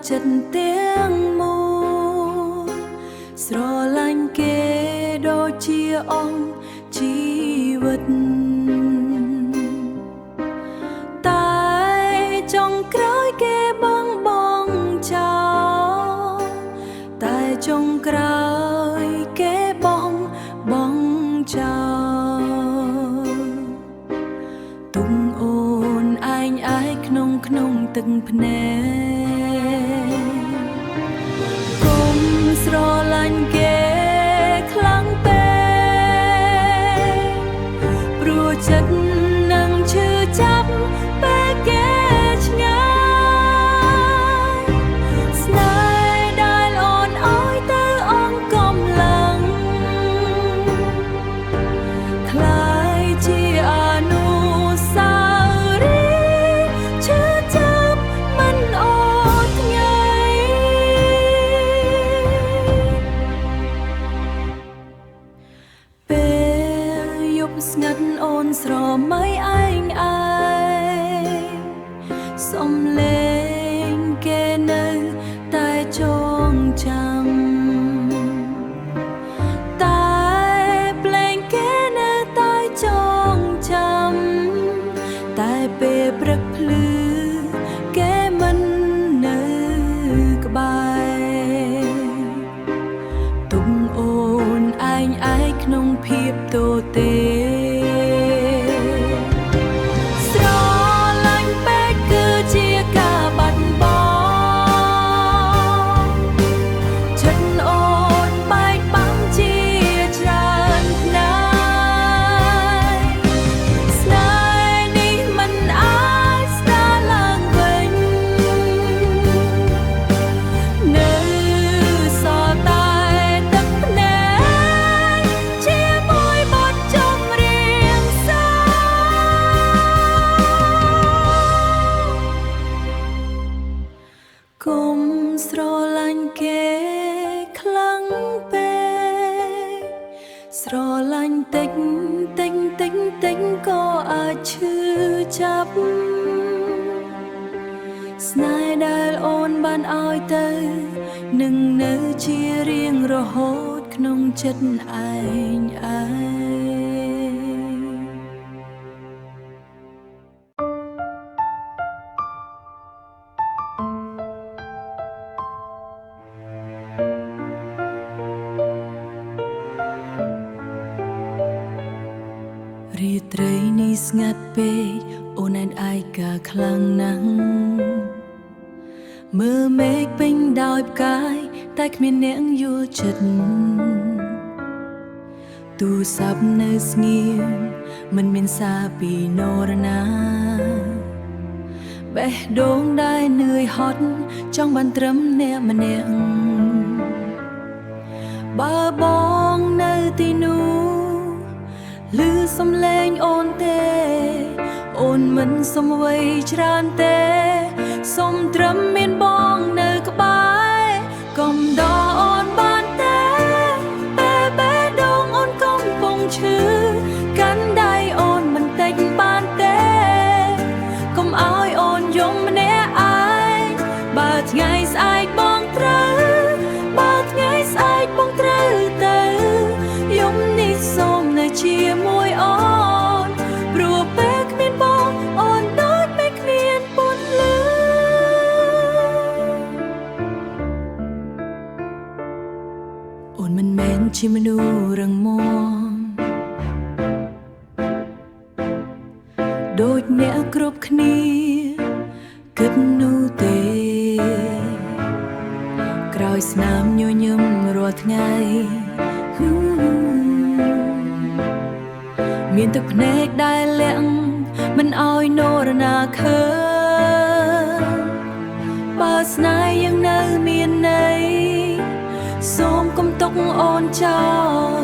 ចិត្តទាំងមួយស្រឡាញ់គេដូចជាអង្គជីវិតតែចុងក្រោយគេបងចោលតែចុងក្រោយគេបងចោលទុំអូនឯងឯងក្នុងទឹកភ្នែកគុំស្រឡាញ់គេខ្លាំងពេកព្រោះចិត្តនឹងឈឺចាប់ពេលគេឆ្ងាយស្នេហ៍ដែលអូនអើយទៅអងកំឡាំងคล้ายជាអនុស្សាវរីយ៍ឈឺចាប់មិនអូនថ្ងៃពេលយប់ស្ងាត់អូនស្រមៃឯងសំលេងគេនៅតែចងចាំតែភ្លេងគេនៅតែចងចាំតែពេលព្រឹកភ្លឺគេមិននៅក្បែរទុំអូនឯងក្នុងភាពទទេស្រឡាញ់ពេកគឺជាការបាត់បង់ចិត្តអូនបែកបាំងជាច្រើនផ្នែកស្នេហ៍នេះមិនអាចស្ដារឡើងវិញនៅសល់តែទឹកភ្នែកជាមួយបទចម្រៀងគុំស្រឡាញ់គេខ្លាំងពេកស្រឡាញ់តិចក៏អាចឈឺចាប់ស្នេហ៍ដែលអូនបានឲ្យទៅនឹងនៅជារៀងរហូតក្នុងចិត្តឯងរាត្រីនេះស្ងាត់ពេកអូនឯកាខ្លាំងណាស់មើលមេឃពេញដោយផ្កាយតែគ្មានអ្នកយល់ចិត្តទូរស័ព្ទនៅស្ងៀមមិនមានសារពីនរណាបេះដូងដែលនឿយហត់ចង់បានត្រឹមអ្នកម្នាក់បើបងនៅទីនោះឮសំឡេងអូនទេអូនមិនសុំអ្វីច្រើនទេសុំត្រឹមមានបងនៅក្បែរកុំដល់អូនបានទេពេលបេះដូងអូនកំពុងឈឺកាន់ដៃអូនបន្តិចបានទេកុំឲ្យអូនយំម្នាក់ឯងបើថ្ងៃស្អែកបងត្រូវទៅយំនេះសូមនៅជាមួយអូនព្រោះពេលគ្មានបងអូនដូចពេលគ្មានពន្លឺអូនមិនមែនជាមនុស្សរឹងមាំដូចអ្នកគ្រប់គ្នាគិតនោះទេក្រោយស្នាមញញឹមរាល់ថ្ងៃមានទឹកភ្នែកដែលលាក់មិនឲ្យនរណាឃើញបើស្នេហ៍ยังនៅមានន័យសូមកុំទុកអូនចោល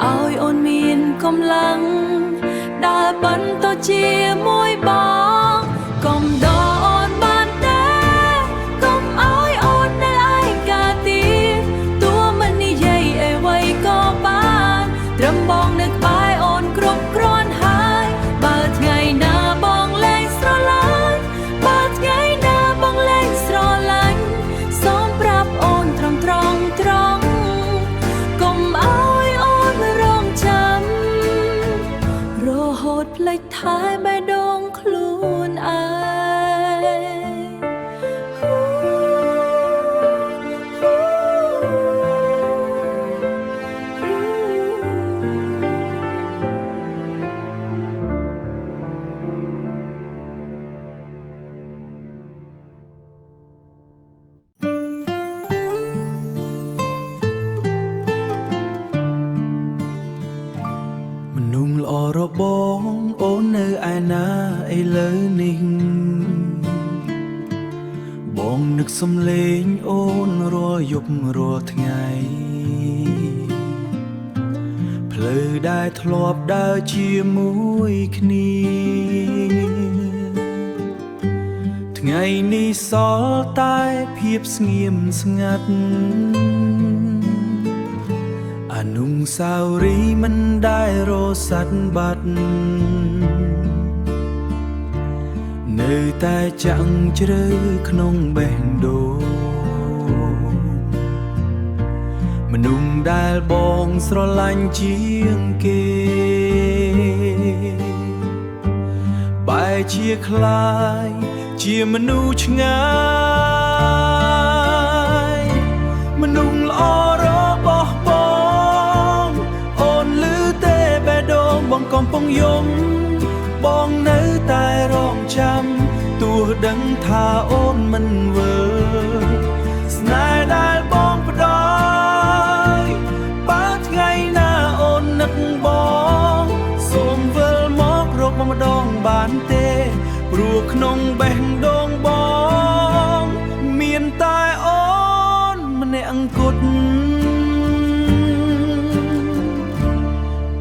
ឲ្យអូនមានកម្លាំងដើរបន្តជាមួយបងកុំដល់អូនបានទេកុំឲ្យអូននៅឯកាទៀតទោះមិននិយាយអ្វីក៏បានត្រឹមបងនៅក្បែរអូនគ្រប់គ្រាន់ហើយបើថ្ងៃណាបងលែងស្រឡាញ់បើថ្ងៃណាបងលែងស្រឡាញ់ បងអូននៅឯណាឥឡូវនេះបងនឹកសំឡេងអូនរាល់យប់រាល់ថ្ងៃផ្លូវដែលធ្លាប់ដើរជាមួយគ្នាថ្ងៃនេះសល់តែភាពស្ងៀមស្ងាត់អនុស្សាវរីយ៍មិនដែលរសាត់បាត់នៅតែចាំងជ្រៅក្នុងបេះដូងមនុស្សដែលបងស្រឡាញ់ជាងគេបែរជាខ្លាយជាមនុស្សឆ្ងាយមនុស្សល្អរបស់បងអូនឮទេបេះដូងបងកំពុងយំបងនៅតែរងចាំទោះដឹងថាអូនមិនវិលស្នេហ៍ដែលបងផ្ដល់បើថ្ងៃណាអូននឹកបងសូមវិលមករកបងម្ដងបានទេព្រោះក្នុងបេះដូងបងមានតែអូនម្នាក់អង្គុត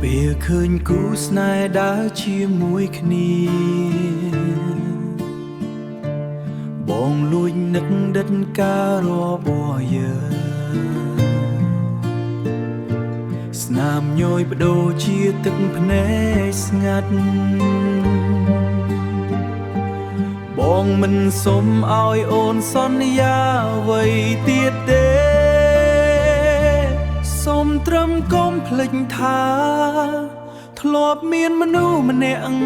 ពេលឃើញគូស្នេហ៍ដើរជាមួយគ្នាបងលួចនឹកដិតការរបស់យើងស្នាមញយបដូរជាទឹកភ្នែកស្ងាត់បងមិនសុំឲ្យអូនសន្យាអ្វីទៀតទេសុំត្រឹមកុំភ្លេចថាធ្លាប់មានមនុស្សម្នាក់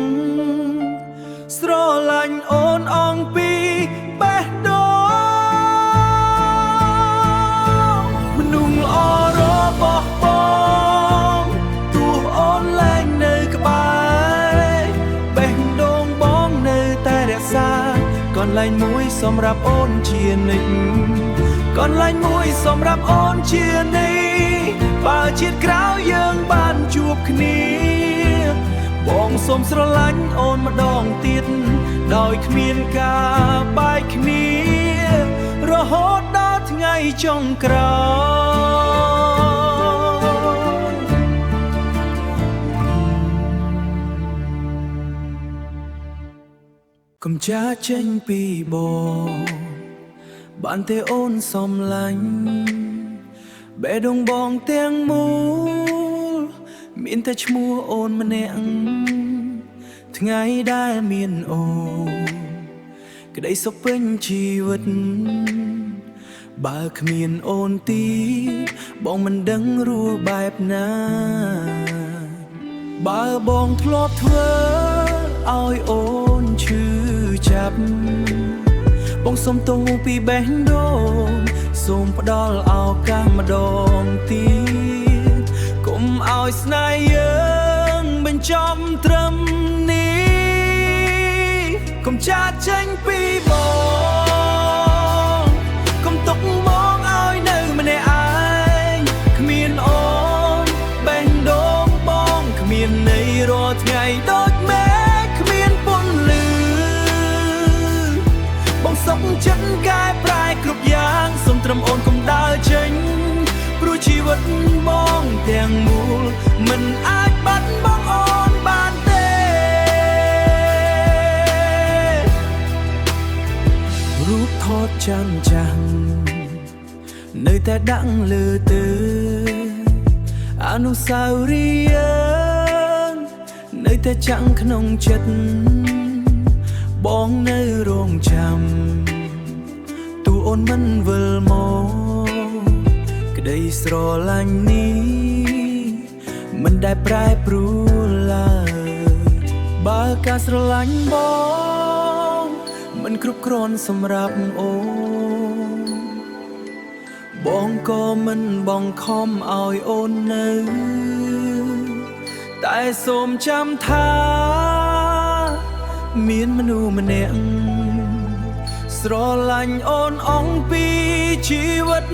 ស្រឡាញ់អូនអងពីបេះដូងមនុស្សល្អរបស់បងទោះអូនលែងនៅក្បែរបេះដូងបងនៅតែរក្សាកន្លែងមួយសម្រាប់អូនជានិច្ចកន្លែងមួយសម្រាប់អូនជានិច្ចបើជាតិក្រោយយើងបានជួបគ្នាបងសូមស្រឡាញ់អូនម្ដងទៀតដោយគ្មានការបែកគ្នារហូតដល់ថ្ងៃចុងក្រោយកុំចាចេញពីបងបានទេអូនសំឡាញ់បេះដូងបងទាំងមូលមានតែឈ្មោះអូនម្នាក់ថ្ងៃដែលមានអូនក្តីសុខពេញជីវិតបើគ្មានអូនទៀតបងមិនដឹងរស់បែបណាបើបងធ្លាប់ធ្វើឲ្យអូនឈឺចាប់បងសុំទោសពីបេះដូងសូមផ្ដល់ឱកាសម្ដងទៀតកុំឲ្យស្នេហ៍យើងបញ្ចប់ត្រឹមនេះកុំចាកចេញពីបងកុំទុកមកឲ្យនៅម្នាក់ឯងគ្មានអូនបេះដូងបងគ្មានន័យរាល់ថ្ងៃដូចមេឃគ្មានពន្លឺបងសុខចិត្តកែប្រែគ្រប់យ៉ាងសូមត្រឹមអូនកុំដើរចេញព្រោះជីវិតបងទាំងមូលមិនអាចបាត់បង់អូនបានទេរូបថតចាំចាំងនៅតែដាក់លើទើអនុស្សាវរីយ៍នៅតែចាំងក្នុងចិត្តបងនៅរងចាំទូអូនមិនវិលមកក្តីស្រឡាញ់នេះមិនដែលប្រែប្រួលឡើយបើការស្រឡាញ់បងមិនគ្រប់គ្រាន់សម្រាប់អូនបងក៏មិនបង្ខំឲ្យអូននៅតែសូមចាំថាមានមនុស្សម្នាក់ស្រឡាញ់អូនអងពីជីវិត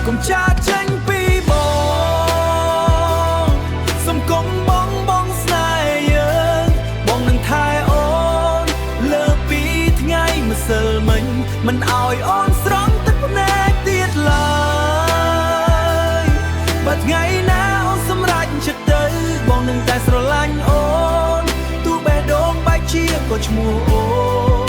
កុំចាកចេញពីបង សិលមិញមិនអោយអូនស្រង់ទឹកភ្នែកទៀតឡើយបើថ្ងៃណាអូនសម្រេចចិត្តទៅបងនឹងតែស្រឡាញ់អូនទោះបេះដូងបែកជាក៏ឈ្មោះអូន